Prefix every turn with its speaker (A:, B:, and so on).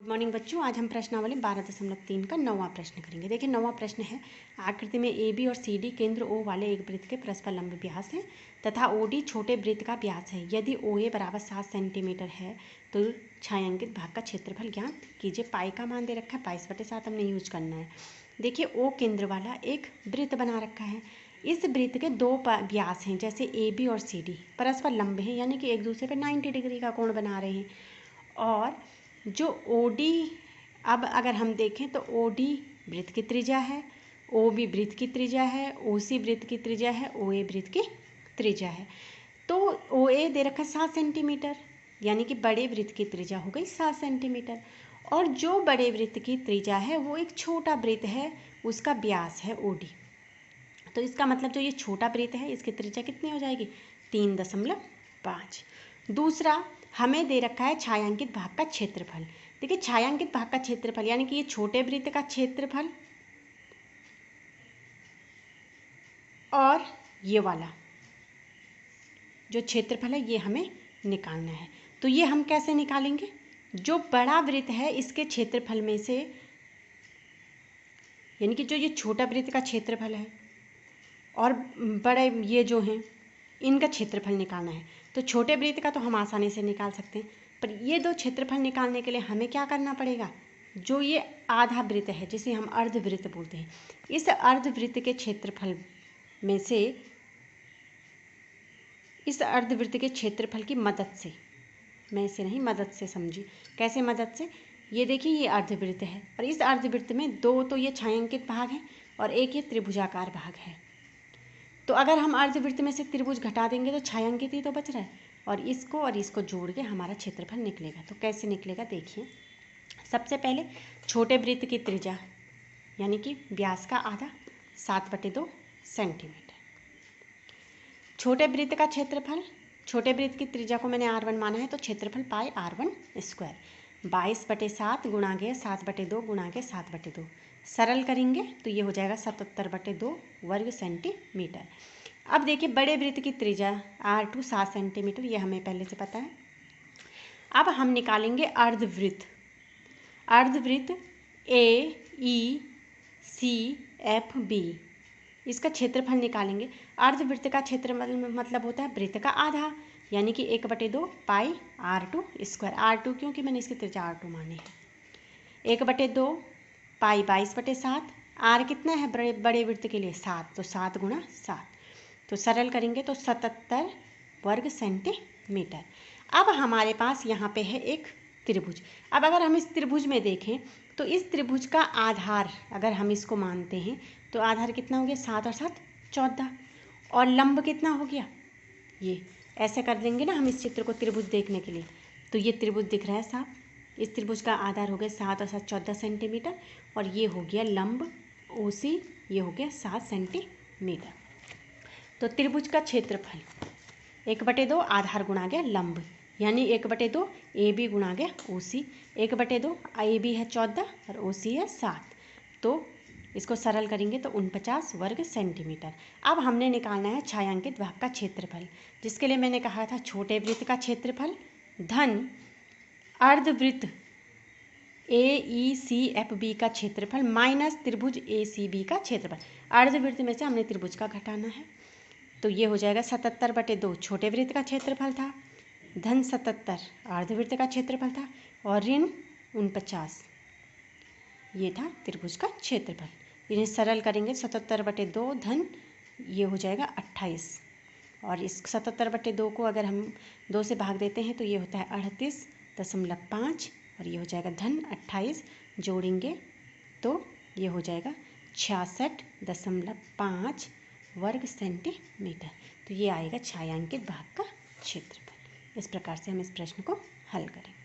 A: Good morning बच्चों। आज हम प्रश्नावली 12.3 का 9वां प्रश्न करेंगे। देखिए 9वां प्रश्न है, आकृति में ए बी और सी डी केंद्र ओ वाले एक वृत्त के परस्पर लंब व्यास है तथा ओ डी छोटे वृत्त का व्यास है। यदि ओ ए बराबर 7 सेंटीमीटर है तो छायांकित भाग का क्षेत्रफल ज्ञात कीजिए। पाई का मान दे रखा है, 22/7 हमने यूज करना है। देखिए ओ केंद्र वाला एक वृत्त बना रखा है। इस वृत्त के दो व्यास हैं, जैसे ए बी और सी डी परस्पर लंब हैं, यानी कि एक दूसरे पर 90 डिग्री का कोण बना रहे हैं। और जो OD, अब अगर हम देखें तो OD वृत्त की त्रिज्या है, OB वृत्त की त्रिज्या है, OC वृत्त की त्रिज्या है, OA वृत्त की त्रिज्या है। तो OA दे रखा 7 सेंटीमीटर, यानी कि बड़े वृत्त की त्रिज्या हो गई 7 सेंटीमीटर। और जो बड़े वृत्त की त्रिज्या है वो एक छोटा वृत्त है, उसका व्यास है OD। तो इसका मतलब जो ये छोटा वृत्त है इसकी त्रिज्या कितनी हो जाएगी? 3.5। दूसरा, हमें दे रखा है छायांकित भाग का क्षेत्रफल। देखिए छायांकित भाग का क्षेत्रफल यानी कि ये छोटे वृत्त का क्षेत्रफल और ये वाला जो क्षेत्रफल है ये हमें निकालना है। तो ये हम कैसे निकालेंगे? जो बड़ा वृत्त है इसके क्षेत्रफल में से, यानी कि जो ये छोटा वृत्त का क्षेत्रफल है और बड़े ये जो हैं इनका क्षेत्रफल निकालना है। तो छोटे वृत्त का तो हम आसानी से निकाल सकते हैं, पर ये दो क्षेत्रफल निकालने के लिए हमें क्या करना पड़ेगा? जो ये आधा वृत्त है जिसे हम अर्धवृत्त बोलते हैं, इस अर्धवृत्त के क्षेत्रफल में से, इस अर्धवृत्त के क्षेत्रफल की मदद से, मैं इसे नहीं मदद से समझी, कैसे मदद से? ये देखिए ये अर्धवृत्त है और इस अर्धवृत्त में दो तो ये छायांकित भाग है और एक ये त्रिभुजाकार भाग है। तो अगर हम अर्धवृत्त में से त्रिभुज घटा देंगे तो छायांकित ही तो बच रहा है, और इसको जोड़ के हमारा क्षेत्रफल निकलेगा। तो कैसे निकलेगा देखिए। सबसे पहले छोटे वृत्त की त्रिज्या यानी कि व्यास का आधा 7/2 सेंटीमीटर। छोटे वृत्त का क्षेत्रफल, छोटे वृत्त की त्रिज्या को मैंने R1 माना है तो क्षेत्रफल पाई R1 स्क्वायर 22/7 गुणा के 7/2 गुणा के 7/2। सरल करेंगे तो ये हो जाएगा 77/2 वर्ग सेंटीमीटर। अब देखिए बड़े वृत्त की त्रिज्या R2 7 सेंटीमीटर, ये हमें पहले से पता है। अब हम निकालेंगे अर्धवृत्त। अर्धवृत्त AECFB, इसका क्षेत्रफल निकालेंगे। अर्धवृत्त का क्षेत्रफल मतलब होता है वृत्त का आधा, यानी कि 1/2 पाई R2 स्क्वायर। R2 क्योंकि मैंने इसकी त्रिज्या R2 मानी है। 1/2 पाई 22/7। R कितना है बड़े वृत्त के लिए? 7, तो 7 गुणा 7। तो सरल करेंगे तो 77 वर्ग सेंटीमीटर। अब हमारे पास यहाँ पे है एक त्रिभुज। अब अगर हम इस त्रिभुज में देखें तो इस त्रिभुज का आधार अगर हम इसको मानते हैं तो आधार कितना हो गया? 7 और 7 14। और लंब कितना हो गया? ये ऐसे कर देंगे ना हम इस चित्र को त्रिभुज देखने के लिए, तो ये त्रिभुज दिख रहा है साफ। इस त्रिभुज का आधार हो गया 7 और 7 14 सेंटीमीटर, और ये हो गया लंब OC, ये हो गया 7 सेंटीमीटर। तो त्रिभुज का क्षेत्रफल 1/2 आधार गुणा गया लंब, यानी 1/2 AB गुणा गया OC। 1/2 AB है 14 और OC है 7, तो इसको सरल करेंगे तो 49 वर्ग सेंटीमीटर। अब हमने निकालना है छायांकित भाग का क्षेत्रफल, जिसके लिए मैंने कहा था छोटे वृत्त का क्षेत्रफल धन अर्धवृत्त AECFB का क्षेत्रफल माइनस त्रिभुज ACB का क्षेत्रफल। अर्धवृत्त में से हमने त्रिभुज का घटाना है, तो ये हो जाएगा 77/2 छोटे वृत्त का क्षेत्रफल था, धन 77 अर्धवृत्त का क्षेत्रफल था, और ऋण 49 ये था त्रिभुज का क्षेत्रफल। इन्हें सरल करेंगे 77/2 धन ये हो जाएगा 28, और इस 77/2 को अगर हम 2 से भाग देते हैं तो ये होता है 38.5, और ये हो जाएगा धन 28, जोड़ेंगे तो ये हो जाएगा 66.5 वर्ग सेंटीमीटर। तो ये आएगा छायांकित भाग का क्षेत्रफल। इस प्रकार से हम इस प्रश्न को हल करेंगे।